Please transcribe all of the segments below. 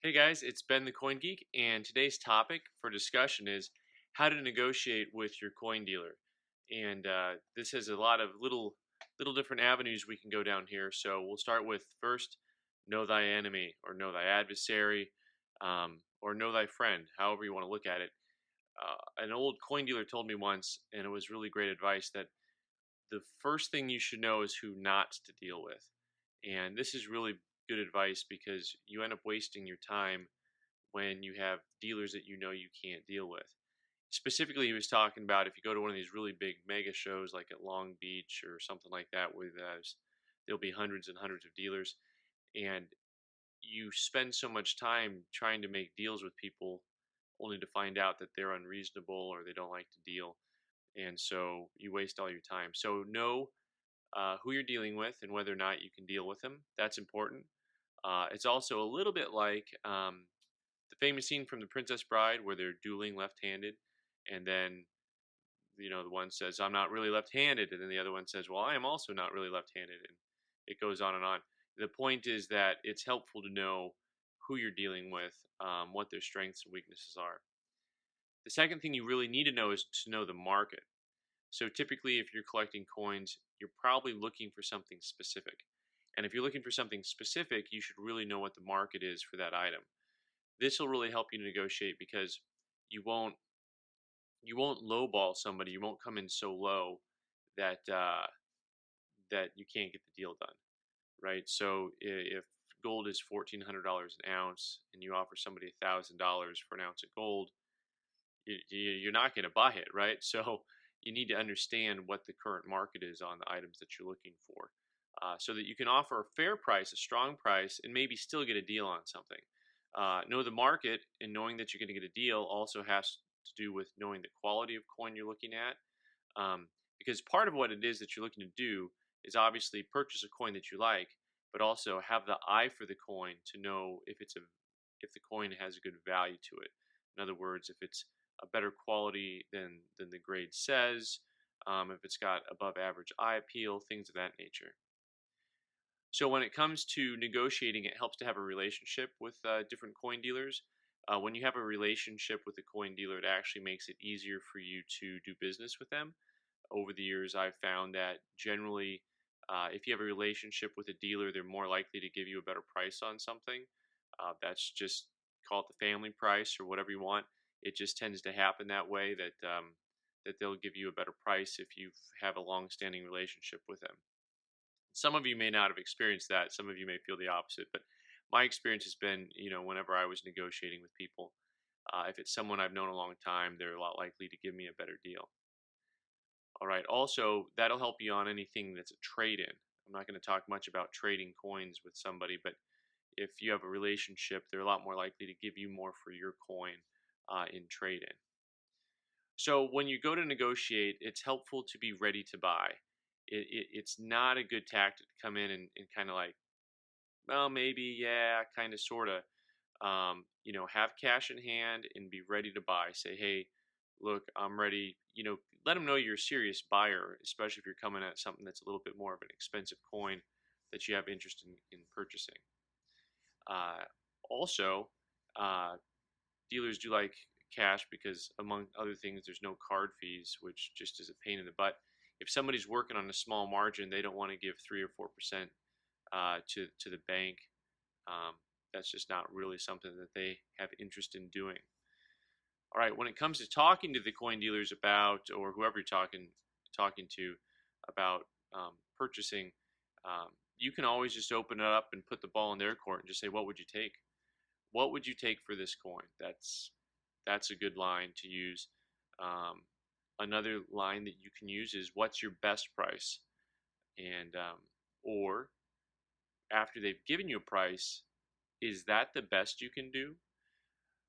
Hey guys, it's Ben the Coin Geek, and today's topic for discussion is how to negotiate with your coin dealer. And this has a lot of little different avenues we can go down here. So we'll start with first, know thy enemy, or know thy adversary, or know thy friend, however you want to look at it. An old coin dealer told me once, and it was really great advice, that the first thing you should know is who not to deal with. And this is really good advice because you end up wasting your time when you have dealers that you know you can't deal with. Specifically, he was talking about if you go to one of these really big mega shows like at Long Beach or something like that, where there'll be hundreds and hundreds of dealers, and you spend so much time trying to make deals with people only to find out that they're unreasonable or they don't like to deal. And so you waste all your time. So know who you're dealing with and whether or not you can deal with them. That's important. It's also a little bit like the famous scene from The Princess Bride where they're dueling left-handed, and then the one says, "I'm not really left-handed," and then the other one says, "Well, I am also not really left-handed," and it goes on and on. The point is that it's helpful to know who you're dealing with, what their strengths and weaknesses are. The second thing you really need to know is to know the market. So typically, if you're collecting coins, you're probably looking for something specific. And if you're looking for something specific, you should really know what the market is for that item. This will really help you negotiate because you won't you won't lowball somebody. You won't come in so low that that you can't get the deal done, right? So if gold is $1,400 an ounce and you offer somebody $1,000 for an ounce of gold, you're not going to buy it, right? So you need to understand what the current market is on the items that you're looking for, so that you can offer a fair price, a strong price, and maybe still get a deal on something. Know the market, and knowing that you're going to get a deal also has to do with knowing the quality of coin you're looking at. Because part of what it is that you're looking to do is obviously purchase a coin that you like, but also have the eye for the coin to know if the coin has a good value to it. In other words, if it's a better quality than the grade says, if it's got above average eye appeal, things of that nature. So when it comes to negotiating, it helps to have a relationship with different coin dealers. When you have a relationship with a coin dealer, it actually makes it easier for you to do business with them. Over the years, I've found that generally, if you have a relationship with a dealer, they're more likely to give you a better price on something. That's just, call it the family price or whatever you want. It just tends to happen that way, that they'll give you a better price if you have a long-standing relationship with them. Some of you may not have experienced that. Some of you may feel the opposite. But my experience has been, whenever I was negotiating with people, if it's someone I've known a long time, they're a lot likely to give me a better deal. All right. Also, that'll help you on anything that's a trade in. I'm not going to talk much about trading coins with somebody, but if you have a relationship, they're a lot more likely to give you more for your coin in trade in. So when you go to negotiate, it's helpful to be ready to buy. It's not a good tactic to come in and kind of like, well, maybe, yeah, kind of, sort of, have cash in hand and be ready to buy. Say, hey, look, I'm ready. Let them know you're a serious buyer, especially if you're coming at something that's a little bit more of an expensive coin that you have interest in purchasing. Uh, Also, uh, dealers do like cash because, among other things, there's no card fees, which just is a pain in the butt. If somebody's working on a small margin, they don't want to give 3 or 4% to the bank. Um, that's just not really something that they have interest in doing. All right, when it comes to talking to the coin dealers about, or whoever you're talking to about purchasing, you can always just open it up and put the ball in their court and just say, "What would you take? What would you take for this coin?" That's a good line to use. Um, Another line that you can use is, "What's your best price?" And or after they've given you a price, is that the best you can do?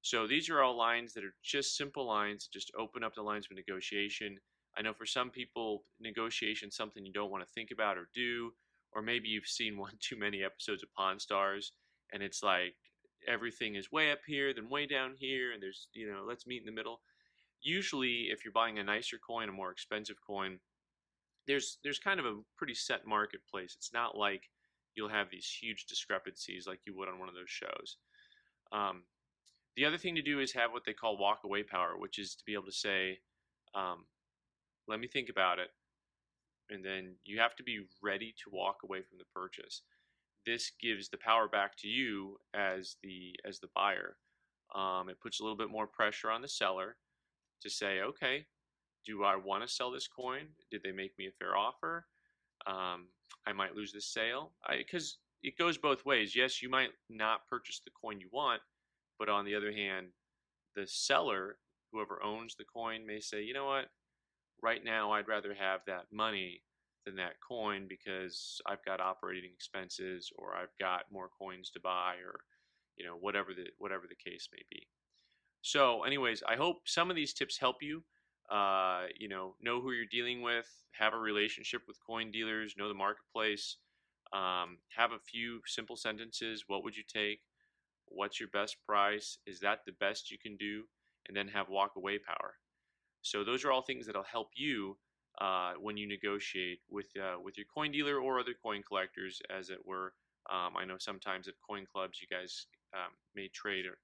So these are all lines that are just simple lines, just open up the lines of negotiation. I know for some people, negotiation is something you don't want to think about or do, or maybe you've seen one too many episodes of Pawn Stars, and it's like everything is way up here, then way down here, and there's, let's meet in the middle. Usually, if you're buying a nicer coin, a more expensive coin, there's kind of a pretty set marketplace. It's not like you'll have these huge discrepancies like you would on one of those shows. The other thing to do is have what they call walk away power, which is to be able to say, um, let me think about it. And then you have to be ready to walk away from the purchase. This gives the power back to you as the buyer. It puts a little bit more pressure on the seller to say, okay, do I want to sell this coin? Did they make me a fair offer? I might lose this sale. Because it goes both ways. Yes, you might not purchase the coin you want, but on the other hand, the seller, whoever owns the coin, may say, you know what, right now I'd rather have that money than that coin because I've got operating expenses or I've got more coins to buy, or whatever the case may be. So anyways, I hope some of these tips help you. Know who you're dealing with, have a relationship with coin dealers, know the marketplace, have a few simple sentences. What would you take? What's your best price? Is that the best you can do? And then have walk away power. So those are all things that'll help you when you negotiate with your coin dealer or other coin collectors, as it were. I know sometimes at coin clubs you guys may trade or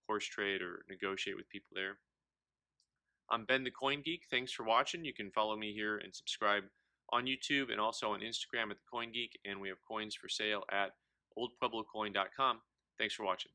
horse trade or negotiate with people there. I'm Ben the Coin Geek. Thanks for watching. You can follow me here and subscribe on YouTube and also on Instagram at the Coin Geek. And we have coins for sale at oldpueblocoin.com. Thanks for watching.